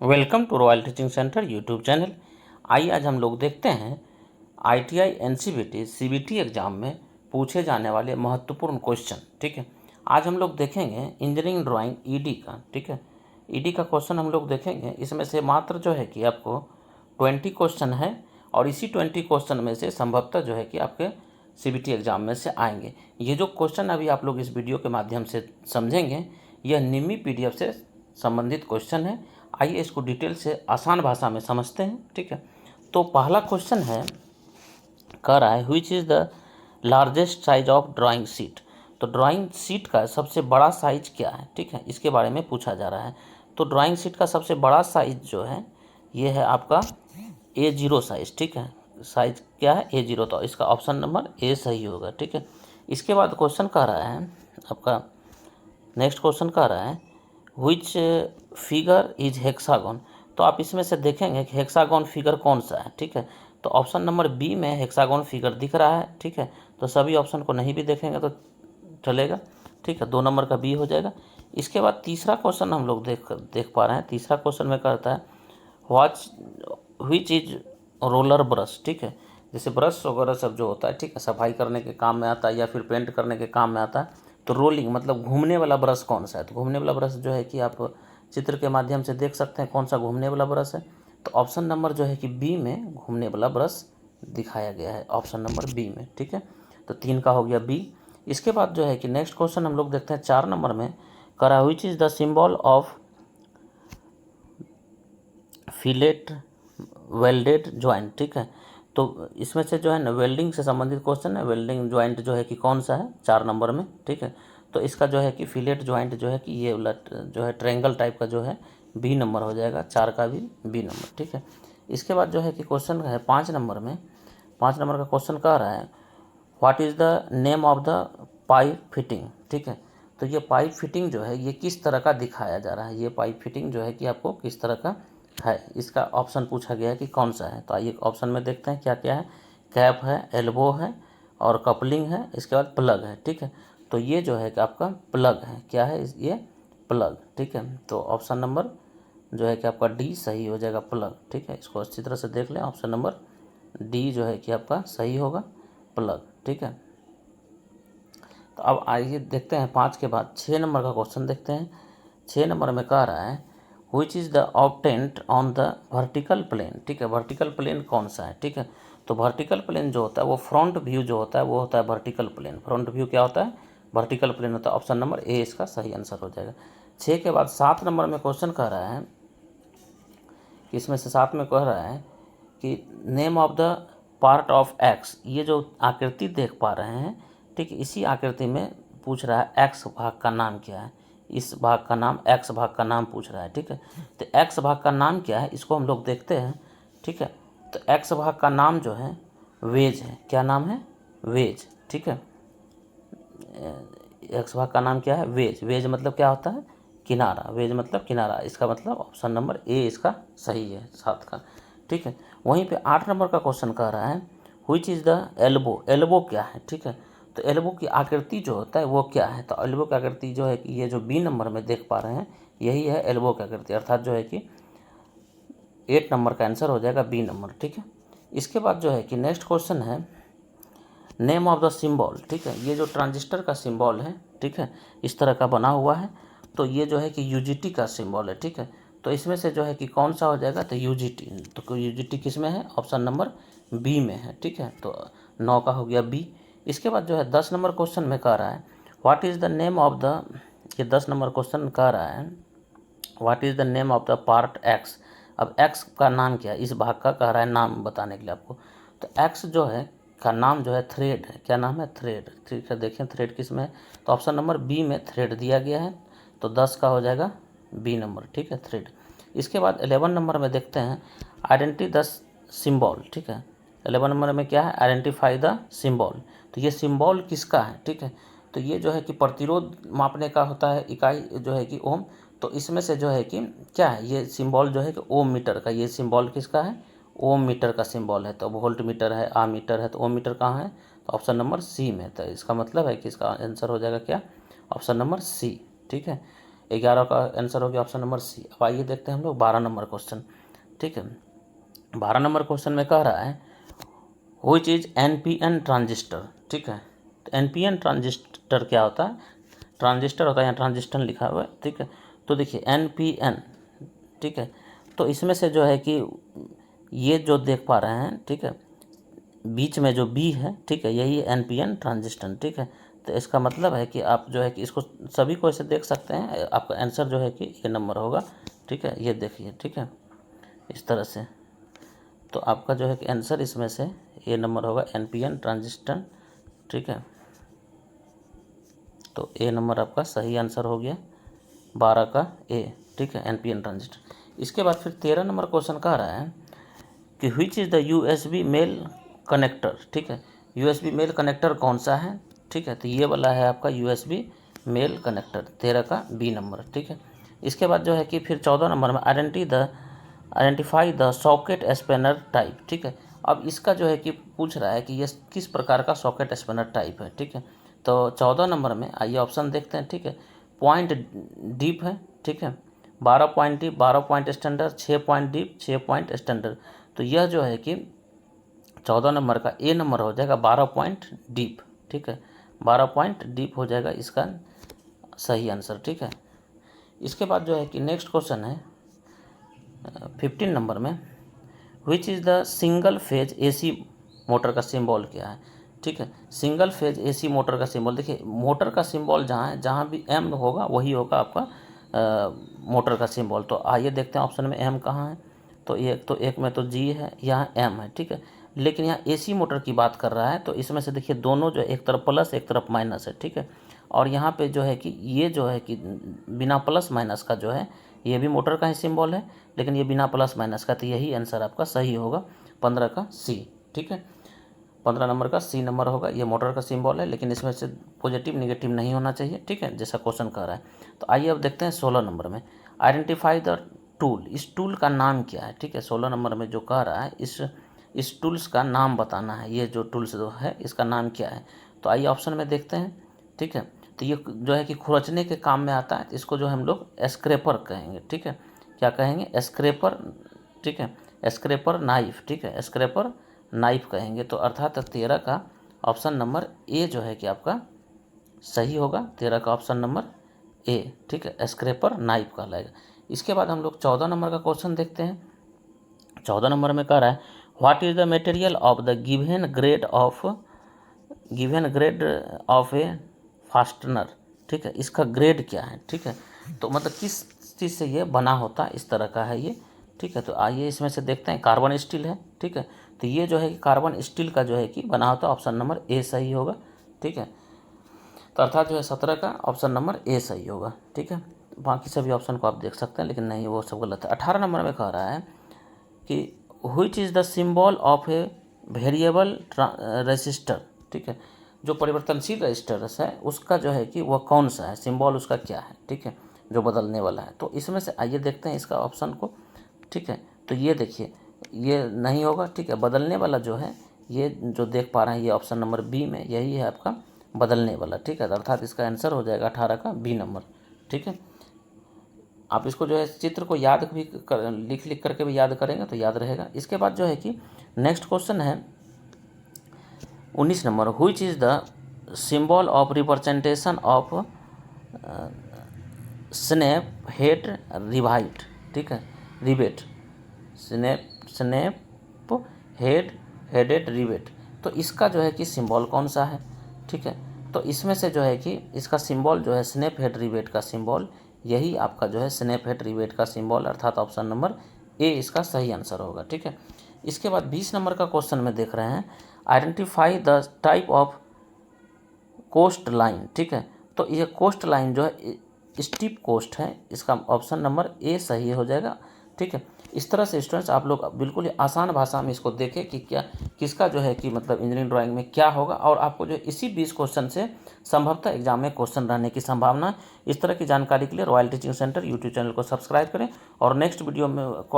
Welcome to royal teaching centre YouTube channel. आइए आज हम लोग देखते हैं आईटीआई एनसीवीटी सीबीटी एग्जाम में पूछे जाने वाले महत्वपूर्ण क्वेश्चन। ठीक है, आज हम लोग देखेंगे इंजीनियरिंग ड्राइंग ईडी का। ठीक है, ईडी का क्वेश्चन हम लोग देखेंगे। इसमें से मात्र जो है कि आपको 20 क्वेश्चन है और इसी 20 क्वेश्चन में से संभवतः जो है कि आपके सीबीटी एग्जाम में से आएंगे। ये जो क्वेश्चन अभी आप लोग इस वीडियो के माध्यम से समझेंगे, यह निम्मी पीडीएफ से संबंधित क्वेश्चन है। आइए इसको डिटेल से आसान भाषा में समझते हैं। ठीक है, तो पहला क्वेश्चन है, कह रहा है which is the largest size of drawing sheet. तो ड्राइंग शीट का सबसे बड़ा साइज क्या है। ठीक है, इसके बारे में पूछा जा रहा है। तो ड्राइंग शीट का सबसे बड़ा साइज जो है ये है आपका A0 साइज। ठीक है, साइज क्या है A0, तो इसका ऑप्शन नंबर ए सही होगा। ठीक है, इसके बाद क्वेश्चन कह रहा है आपका, नेक्स्ट क्वेश्चन कह रहा है विच फिगर इज हेक्सागोन। तो आप इसमें से देखेंगे कि हेक्सागोन फिगर कौन सा है। ठीक है, तो ऑप्शन नंबर बी में हेक्सागोन फिगर दिख रहा है। ठीक है, तो सभी ऑप्शन को नहीं भी देखेंगे तो चलेगा। ठीक है, 2 नंबर का बी हो जाएगा। इसके बाद तीसरा क्वेश्चन हम लोग देख पा रहे हैं। तीसरा क्वेश्चन में कहता है what which is roller brush. ठीक है, जैसे ब्रश वगैरह सब जो होता है, ठीक है, सफाई करने के काम में आता है या फिर पेंट करने के काम में आता है। तो रोलिंग मतलब घूमने वाला ब्रश कौन सा है। तो घूमने वाला ब्रश जो है कि आप चित्र के माध्यम से देख सकते हैं कौन सा घूमने वाला ब्रश है। तो ऑप्शन नंबर जो है कि बी में घूमने वाला ब्रश दिखाया गया है, ऑप्शन नंबर बी में। ठीक है, तो 3 का हो गया बी। इसके बाद जो है कि नेक्स्ट क्वेश्चन हम लोग देखते हैं 4 नंबर में, करा विच is the symbol of fillet welded joint. ठीक है, तो इसमें से जो है ना वेल्डिंग से संबंधित क्वेश्चन है। वेल्डिंग ज्वाइंट जो है कि कौन सा है 4 नंबर में। ठीक है, तो इसका जो है कि फिलेट ज्वाइंट जो है कि ये उलट जो है ट्रायंगल टाइप का जो है बी नंबर हो जाएगा, 4 का भी बी नंबर। ठीक है, इसके बाद जो है कि क्वेश्चन है 5 नंबर में। 5 नंबर का क्वेश्चन कह रहा है what is the name of the pipe fitting. ठीक है, तो ये पाइप फिटिंग जो है ये किस तरह का दिखाया जा रहा है। ये पाइप फिटिंग जो है कि आपको किस तरह का है, इसका ऑप्शन पूछा गया है कि कौन सा है। तो आइए ऑप्शन में देखते हैं क्या क्या है। कैप है, एल्बो है और कपलिंग है, इसके बाद प्लग है। ठीक है, तो ये जो है कि आपका प्लग है। क्या है ये प्लग। ठीक है, तो ऑप्शन नंबर जो है कि आपका डी सही हो जाएगा, प्लग। ठीक है, इसको अच्छी तरह से देख लें, ऑप्शन नंबर डी जो है कि आपका सही होगा, प्लग। ठीक है, तो अब आइए देखते हैं 5 के बाद 6 नंबर का क्वेश्चन देखते हैं। 6 नंबर में कह रहा है which is the obtained on the vertical plane. ठीक है, वर्टिकल प्लेन कौन सा है। ठीक है, तो वर्टिकल प्लेन जो होता है वो फ्रंट व्यू जो होता है वो होता है वर्टिकल प्लेन। फ्रंट व्यू क्या होता है, वर्टिकल प्लेन होता है। ऑप्शन नंबर ए इसका सही आंसर हो जाएगा। 6 के बाद 7 नंबर में क्वेश्चन कह रहा है कि इसमें से 7 में कह रहा है कि name of the part of x. ये जो आकृति देख पा रहे हैं, ठीक, इसी आकृति में पूछ रहा है एक्स भाग का नाम क्या है। इस भाग का नाम, एक्स भाग का नाम पूछ रहा है। ठीक है, तो एक्स भाग का नाम क्या है इसको हम लोग देखते हैं। ठीक है, तो एक्स भाग का नाम जो है वेज है। क्या नाम है, वेज। ठीक है, एक्स भाग का नाम क्या है, वेज। वेज मतलब क्या होता है, किनारा। वेज मतलब किनारा, इसका मतलब ऑप्शन नंबर ए इसका सही है, 7 का। ठीक है, वहीं पे 8 नंबर का क्वेश्चन कह रहा है which is the elbow. Elbow क्या है। ठीक है, तो एल्बो की आकृति जो होता है वो क्या है। तो एल्बो की आकृति जो है कि ये जो बी नंबर में देख पा रहे हैं यही है एल्बो की आकृति, अर्थात जो है कि 8 नंबर का आंसर हो जाएगा बी नंबर। ठीक है, इसके बाद जो है कि नेक्स्ट क्वेश्चन है नेम ऑफ द सिंबल। ठीक है, ये जो ट्रांजिस्टर का सिंबल है, ठीक है, इस तरह का बना हुआ है। तो ये जो है कि यूजीटी का सिंबल है। ठीक है, तो इसमें से जो है कि कौन सा हो जाएगा, तो यूजीटी। तो यूजीटी किस में है, ऑप्शन नंबर बी में है। ठीक है, तो 9 का हो गया बी। इसके बाद जो है 10 नंबर क्वेश्चन में कह रहा है what is the name of the, ये 10 नंबर क्वेश्चन कह रहा है what is the name of the part x. अब एक्स का नाम क्या है, इस भाग का कह रहा है नाम बताने के लिए आपको। तो एक्स जो है का नाम जो है थ्रेड है। क्या नाम है, थ्रेड। ठीक है, देखें थ्रेड किस में है, तो ऑप्शन नंबर बी में थ्रेड दिया गया है, तो 10 का हो जाएगा बी नंबर। ठीक है, थ्रेड। इसके बाद 11 नंबर में देखते हैं आइडेंटिटी द सिंबल। ठीक है, 11 नंबर में क्या है, आइडेंटिफाई द सिंबल। तो ये सिंबल किसका है। ठीक है, तो ये जो है कि प्रतिरोध मापने का होता है, इकाई जो है कि ओम। तो इसमें से जो है कि क्या है, ये सिंबल जो है कि ओम मीटर का, ये सिंबल किसका है, ओम मीटर का सिंबल है। तो वोल्ट मीटर है, आ मीटर है, तो ओम मीटर कहाँ है, तो ऑप्शन नंबर सी में। तो इसका मतलब है कि इसका आंसर हो जाएगा क्या, ऑप्शन नंबर सी। ठीक है, 11 का आंसर हो गया ऑप्शन नंबर सी। अब आइए देखते हैं हम लोग 12 नंबर क्वेश्चन। ठीक है, 12 नंबर क्वेश्चन में कह रहा है व्हिच इज NPN ट्रांजिस्टर। ठीक है, तो NPN ट्रांजिस्टर क्या होता है? ट्रांजिस्टर होता है, यहाँ ट्रांजिस्टर लिखा हुआ है। ठीक है, तो देखिए NPN, ठीक है, तो इसमें से जो है कि ये जो देख पा रहे हैं, ठीक है, बीच में जो बी है, ठीक है, यही NPN ट्रांजिस्टर। ठीक है, तो इसका मतलब है कि आप जो है कि इसको सभी को ऐसे देख सकते हैं, आपका आंसर जो है कि ये नंबर होगा। ठीक है, ये देखिए, ठीक है, इस तरह से, तो आपका जो है कि आंसर इसमें से ये नंबर होगा NPN ट्रांजिस्टर। ठीक है, तो ए नंबर आपका सही आंसर हो गया 12 का ए। ठीक है, NPN ट्रांजिस्टर। इसके बाद फिर 13 नंबर क्वेश्चन कह रहा है कि which is the USB male connector. ठीक है, USB मेल कनेक्टर कौन सा है? ठीक है, तो ये वाला है आपका USB मेल कनेक्टर, 13 का बी नंबर। ठीक है, इसके बाद जो है कि फिर 14 नंबर में identify the socket spanner type. ठीक है, अब इसका जो है कि पूछ रहा है कि ये किस प्रकार का सॉकेट स्पैनर टाइप है। ठीक है, तो 14 नंबर में आइए ऑप्शन देखते हैं। ठीक है, पॉइंट डीप है। ठीक है, 12 point deep, 12 point standard, 6 point deep, 6 point standard. तो यह जो है कि 14 नंबर का ए नंबर हो जाएगा 12 पॉइंट डीप। ठीक है, 12 पॉइंट डीप हो जाएगा इसका सही आंसर। ठीक है, इसके बाद जो है कि नेक्स्ट क्वेश्चन है 15 नंबर में विच is the single phase AC motor का सिंबल क्या है। ठीक है, सिंगल फेज AC मोटर का सिंबल, देखिए मोटर का सिंबल जहाँ है, जहाँ भी M होगा वही होगा आपका मोटर का सिंबल। तो आइए देखते हैं ऑप्शन में M कहाँ है। तो एक में तो G है, यहाँ M है। ठीक है, लेकिन यहाँ AC मोटर की बात कर रहा है, तो इसमें से देखिए दोनों जो एक तरफ प्लस एक तरफ माइनस है। ठीक है, और यहाँ पे जो है कि ये जो है कि बिना प्लस माइनस का जो है ये भी मोटर का ही सिंबल है, लेकिन ये बिना प्लस माइनस का, तो यही आंसर आपका सही होगा 15 का C। ठीक है, 15 नंबर का C नंबर होगा। ये मोटर का सिंबल है, लेकिन इसमें से पॉजिटिव निगेटिव नहीं होना चाहिए। ठीक है, जैसा क्वेश्चन कह रहा है। तो आइए अब देखते हैं 16 नंबर में आइडेंटिफाई द टूल। इस टूल का नाम क्या है? ठीक है, 16 नंबर में जो कह रहा है इस टूल्स का नाम बताना है। ये जो टूल्स जो है इसका नाम क्या है? तो आइए ऑप्शन में देखते हैं। ठीक है, तो ये जो है कि खुरचने के काम में आता है, इसको जो हम लोग स्क्रैपर कहेंगे। ठीक है, क्या कहेंगे? स्क्रैपर। ठीक है, स्क्रैपर नाइफ। ठीक है, स्क्रैपर नाइफ कहेंगे। तो अर्थात 13 का ऑप्शन नंबर ए जो है कि आपका सही होगा, 13 का ऑप्शन नंबर ए। ठीक है, स्क्रैपर नाइफ कहलाएगा। इसके बाद हम लोग 14 नंबर का क्वेश्चन देखते हैं। 14 नंबर में कह रहा है what is the material of the given grade of A fastener. ठीक है, इसका ग्रेड क्या है? ठीक है, तो मतलब किस चीज़ से ये बना होता है, इस तरह का है ये। ठीक है, तो आइए इसमें से देखते हैं। कार्बन स्टील है। ठीक है, तो ये जो है कि कार्बन स्टील का जो है कि बना होता है, ऑप्शन नंबर ए सही होगा। ठीक है, तो अर्थात जो है 17 का ऑप्शन नंबर ए सही होगा। ठीक है, बाकी सभी ऑप्शन को आप देख सकते हैं, लेकिन नहीं, वो सब गलत है। 18 नंबर में कह रहा है कि which is the symbol of a variable resistor. ठीक है, जो परिवर्तनशील रजिस्टर है उसका जो है कि वह कौन सा है, सिंबल उसका क्या है। ठीक है, जो बदलने वाला है। तो इसमें से आइए देखते हैं इसका ऑप्शन को। ठीक है, तो ये देखिए ये नहीं होगा। ठीक है, बदलने वाला जो है ये जो देख पा रहे हैं ये ऑप्शन नंबर बी में यही है आपका बदलने वाला। ठीक है, अर्थात इसका आंसर हो जाएगा 18 का बी नंबर। ठीक है, आप इसको जो है चित्र को याद भी लिख करके भी याद करेंगे तो याद रहेगा। इसके बाद जो है कि नेक्स्ट क्वेश्चन है 19 number which is the symbol of representation of snap head rivet. ठीक है, रिवेट, स्नैप हेडेड रिवेट। तो इसका जो है कि सिंबल कौन सा है? ठीक है, तो इसमें से जो है कि इसका सिंबल जो है स्नैप हेड रिवेट का सिंबल, यही आपका जो है स्नैप हेड रिवेट का सिंबल, अर्थात ऑप्शन नंबर ए इसका सही आंसर होगा। ठीक है, इसके बाद 20 नंबर का क्वेश्चन में देख रहे हैं identify the type of coastline. ठीक है, तो ये कोस्ट लाइन जो है स्टीप कोस्ट है, इसका ऑप्शन नंबर ए सही हो जाएगा। ठीक है, इस तरह से स्टूडेंट्स आप लोग बिल्कुल ही आसान भाषा में इसको देखें कि क्या किसका जो है कि मतलब इंजीनियरिंग ड्राइंग में क्या होगा, और आपको जो इसी 20 क्वेश्चन से संभवतः एग्जाम में क्वेश्चन रहने की संभावना है। इस तरह की जानकारी के लिए royal teaching centre YouTube channel को सब्सक्राइब करें और नेक्स्ट वीडियो में को